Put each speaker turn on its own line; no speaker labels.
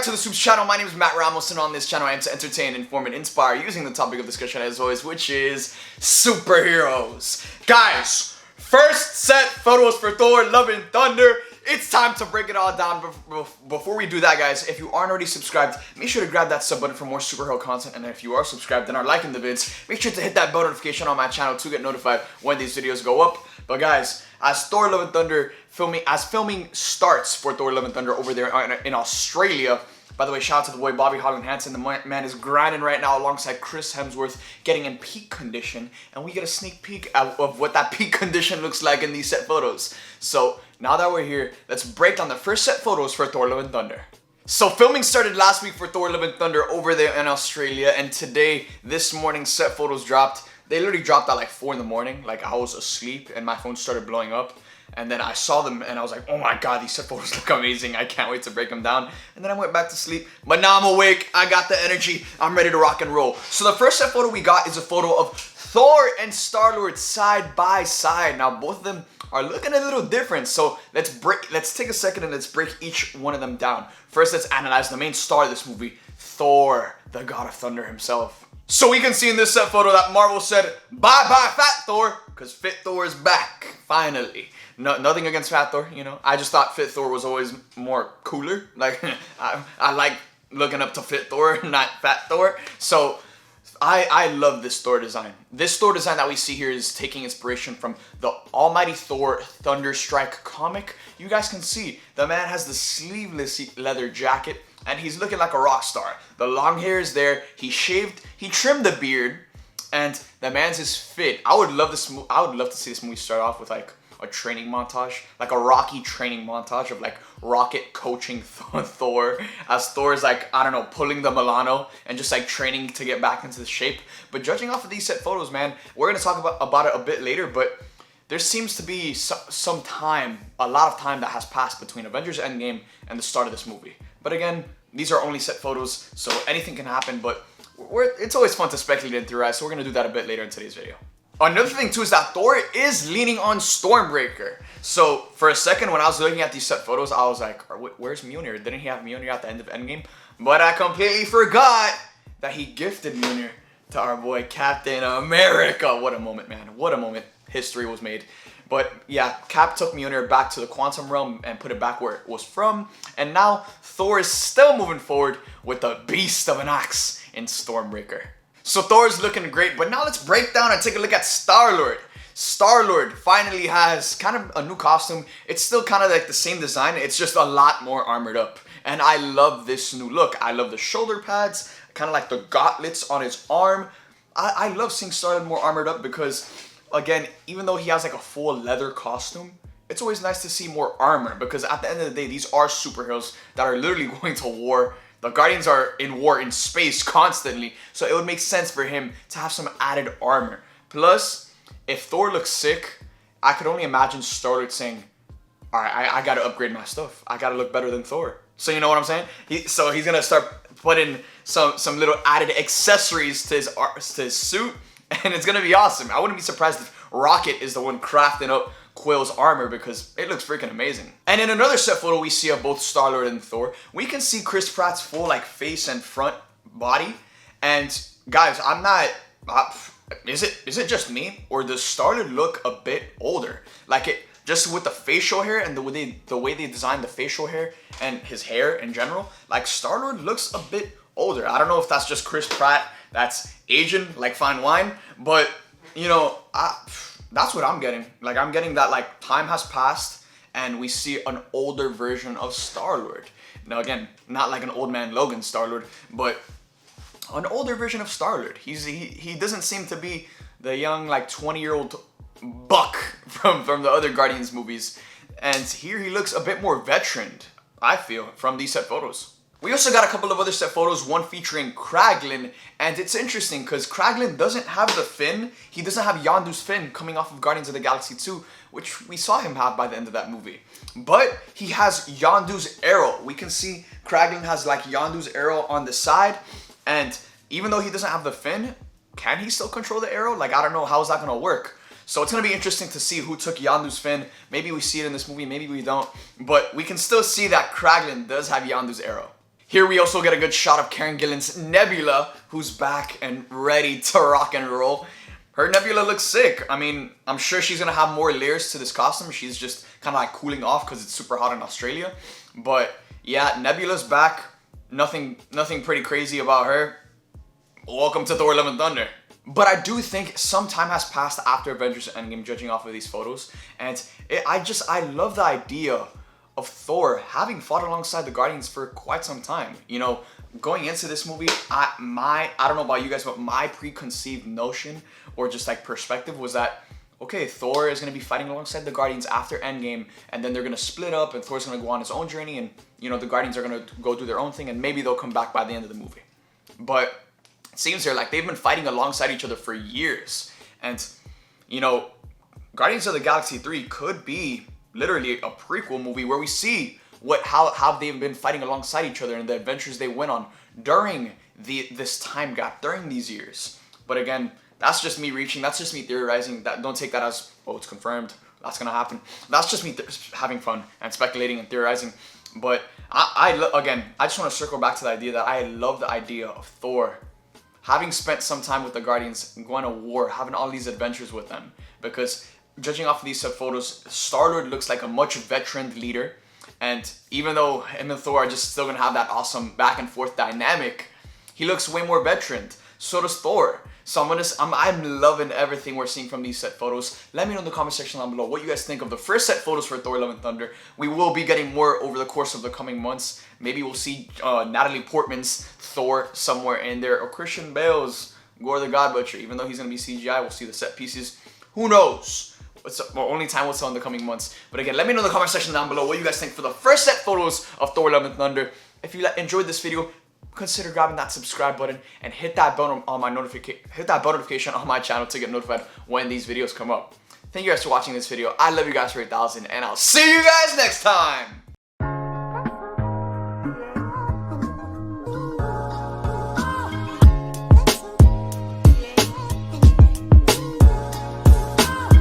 to the SUPES channel. My name is Matt Ramos, and on this channel I aim to entertain, inform, and inspire using the topic of discussion as always, which is superheroes. Guys, first set photos for Thor Love and Thunder. It's time to break it all down. Before we do that, guys, if you aren't already subscribed, make sure to grab that sub button for more superhero content. And if you are subscribed and are liking the vids, make sure to hit that bell notification on my channel to get notified when these videos go up. But guys, as Thor Love and Thunder filming starts for Thor Love and Thunder over there in Australia. By the way, shout out to the boy Bobby Holland Hansen. The man is grinding right now alongside Chris Hemsworth, getting in peak condition, and we get a sneak peek of what that peak condition looks like in these set photos. So now that we're here, let's break down the first set photos for Thor Love and Thunder. So filming started last week for Thor Love and Thunder over there in Australia, and today, this morning, set photos dropped. They literally dropped at like 4 in the morning. Like, I was asleep and my phone started blowing up. And then I saw them and I was like, oh my god, these set photos look amazing. I can't wait to break them down. And then I went back to sleep. But now I'm awake. I got the energy. I'm ready to rock and roll. So the first set photo we got is a photo of Thor and Star-Lord side by side. Now both of them are looking a little different. So let's take a second and let's break each one of them down. First, let's analyze the main star of this movie, Thor, the god of thunder himself. So we can see in this set photo that Marvel said, bye-bye Fat Thor, because Fit Thor is back, finally. No, nothing against Fat Thor, you know. I just thought Fit Thor was always more cooler. Like, I like looking up to Fit Thor, not Fat Thor. So, I love this Thor design. This Thor design that we see here is taking inspiration from the Almighty Thor Thunderstrike comic. You guys can see, the man has the sleeveless leather jacket, and he's looking like a rock star. The long hair is there, he shaved, he trimmed the beard, and the man's is fit. I would love to see this movie start off with like a training montage, like a Rocky training montage of like Rocket coaching Thor, as Thor's like, I don't know, pulling the Milano and just like training to get back into the shape. But judging off of these set photos, man, we're gonna talk about it a bit later, but there seems to be some time, a lot of time that has passed between Avengers Endgame and the start of this movie. But again, these are only set photos, so anything can happen, but it's always fun to speculate and theorize, so we're gonna do that a bit later in today's video. Another thing too is that Thor is leaning on Stormbreaker. So for a second when I was looking at these set photos, I was like, where's Mjolnir? Didn't he have Mjolnir at the end of Endgame? But I completely forgot that he gifted Mjolnir to our boy Captain America. What a moment, man. What a moment. History was made. But yeah, Cap took Mjolnir back to the quantum realm and put it back where it was from. And now Thor is still moving forward with the beast of an axe in Stormbreaker. So Thor's looking great, but now let's break down and take a look at Star-Lord. Star-Lord finally has kind of a new costume. It's still kind of like the same design, it's just a lot more armored up. And I love this new look. I love the shoulder pads, kind of like the gauntlets on his arm. I love seeing Star-Lord more armored up because, again, even though he has like a full leather costume, it's always nice to see more armor because at the end of the day, these are superheroes that are literally going to war. The Guardians are in war in space constantly, so it would make sense for him to have some added armor. Plus, if Thor looks sick, I could only imagine Star-Lord saying, alright, I gotta upgrade my stuff. I gotta look better than Thor. So you know what I'm saying? So he's gonna start putting some little added accessories to his suit, and it's gonna be awesome. I wouldn't be surprised if Rocket is the one crafting up Quill's armor because it looks freaking amazing. And in another set photo we see of both Star-Lord and Thor, we can see Chris Pratt's full like face and front body. And guys, I'm not, is it just me or does Star-Lord look a bit older? Like it, just with the facial hair and the way they designed the facial hair and his hair in general, like Star-Lord looks a bit older. I don't know if that's just Chris Pratt that's aging like fine wine, but you know, that's what I'm getting. Like, I'm getting that, like, time has passed and we see an older version of Star-Lord. Now, again, not like an old man Logan Star-Lord, but an older version of Star-Lord. He doesn't seem to be the young, like, 20-year-old buck from the other Guardians movies. And here he looks a bit more veteran, I feel, from these set photos. We also got a couple of other set photos, one featuring Kraglin, and it's interesting because Kraglin doesn't have the fin. He doesn't have Yondu's fin coming off of Guardians of the Galaxy 2, which we saw him have by the end of that movie. But he has Yondu's arrow. We can see Kraglin has like Yondu's arrow on the side, and even though he doesn't have the fin, can he still control the arrow? Like, I don't know, how is that gonna work? So it's going to be interesting to see who took Yondu's fin. Maybe we see it in this movie, maybe we don't. But we can still see that Kraglin does have Yondu's arrow. Here we also get a good shot of Karen Gillan's Nebula, who's back and ready to rock and roll. Her Nebula looks sick. I mean, I'm sure she's gonna have more layers to this costume. She's just kind of like cooling off because it's super hot in Australia. But yeah, Nebula's back. Nothing pretty crazy about her. Welcome to Thor Love and Thunder. But I do think some time has passed after Avengers Endgame, judging off of these photos, and I love the idea of Thor having fought alongside the Guardians for quite some time. You know, going into this movie, I don't know about you guys, but my preconceived notion or just like perspective was that, okay, Thor is gonna be fighting alongside the Guardians after Endgame, and then they're gonna split up, and Thor's gonna go on his own journey, and you know the Guardians are gonna go do their own thing, and maybe they'll come back by the end of the movie. But it seems here like they've been fighting alongside each other for years, and you know, Guardians of the Galaxy 3 could be literally a prequel movie where we see how they've been fighting alongside each other and the adventures they went on during this time gap, during these years. But again, that's just me reaching, that's just me theorizing. Don't take that as, oh, it's confirmed, that's gonna happen. That's just me having fun and speculating and theorizing. But again, I just want to circle back to the idea that I love the idea of Thor having spent some time with the Guardians, going to war, having all these adventures with them. Because judging off of these set photos, Star-Lord looks like a much veteran leader. And even though him and Thor are just still going to have that awesome back and forth dynamic, he looks way more veteran. So does Thor. So I'm loving everything we're seeing from these set photos. Let me know in the comment section down below what you guys think of the first set photos for Thor Love and Thunder. We will be getting more over the course of the coming months. Maybe we'll see Natalie Portman's Thor somewhere in there, or Christian Bale's Gore the God Butcher. Even though he's going to be CGI, we'll see the set pieces. Who knows? Only time will tell in the coming months. But again, let me know in the comment section down below what you guys think for the first set photos of Thor Love and Thunder. If you enjoyed this video, consider grabbing that subscribe button and hit that button on my notification on my channel to get notified when these videos come up. Thank you guys for watching this video. I love you guys for 1,000, and I'll see you guys next time.